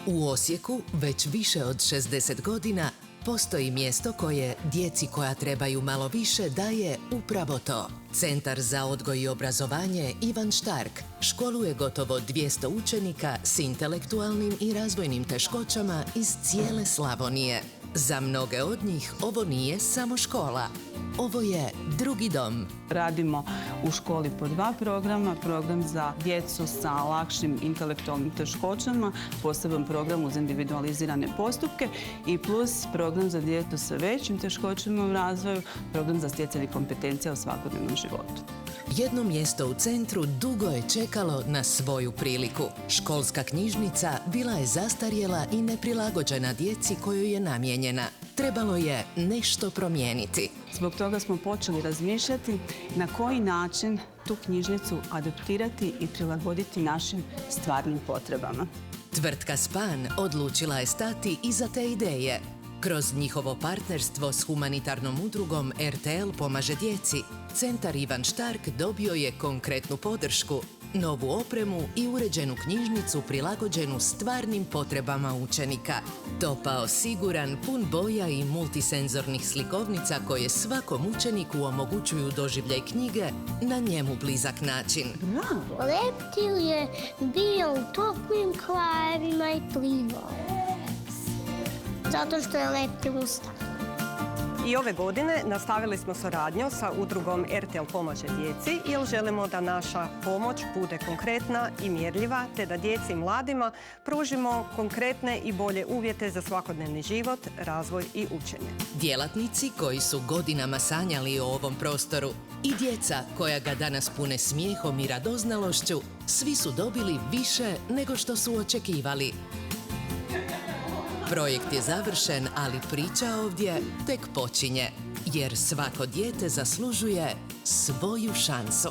U Osijeku već više od 60 godina postoji mjesto koje djeci koja trebaju malo više daje upravo to. Centar za odgoj i obrazovanje Ivan Štark školuje gotovo 200 učenika s intelektualnim i razvojnim teškoćama iz cijele Slavonije. Za mnoge od njih ovo nije samo škola. Ovo je drugi dom. Radimo u školi po 2 programa. Program za djecu sa lakšim intelektualnim teškoćama, poseban program uz individualizirane postupke i plus program za djecu sa većim teškoćama u razvoju, program za stjecanje kompetencija u svakodnevnom životu. Jedno mjesto u centru dugo je čekalo na svoju priliku. Školska knjižnica bila je zastarjela i neprilagođena djeci kojoj je namijenjena. Trebalo je nešto promijeniti. Zbog toga smo počeli razmišljati na koji način tu knjižnicu adaptirati i prilagoditi našim stvarnim potrebama. Tvrtka Span odlučila je stati iza te ideje. Kroz njihovo partnerstvo s humanitarnom udrugom RTL pomaže djeci, Centar Ivan Štark dobio je konkretnu podršku, novu opremu i uređenu knjižnicu prilagođenu stvarnim potrebama učenika. Topao siguran, pun boja i multisenzornih slikovnica koje svakom učeniku omogućuju doživljaj knjige na njemu blizak način. Leptil je bio u toplim krajevima i plivao. Zato što je leptil ustav. I ove godine nastavili smo suradnju sa udrugom RTL pomaže djeci jer želimo da naša pomoć bude konkretna i mjerljiva te da djeci i mladima pružimo konkretne i bolje uvjete za svakodnevni život, razvoj i učenje. Djelatnici koji su godinama sanjali o ovom prostoru i djeca koja ga danas pune smijehom i radoznalošću, svi su dobili više nego što su očekivali. Projekt je završen, ali priča ovdje tek počinje, jer svako dijete zaslužuje svoju šansu.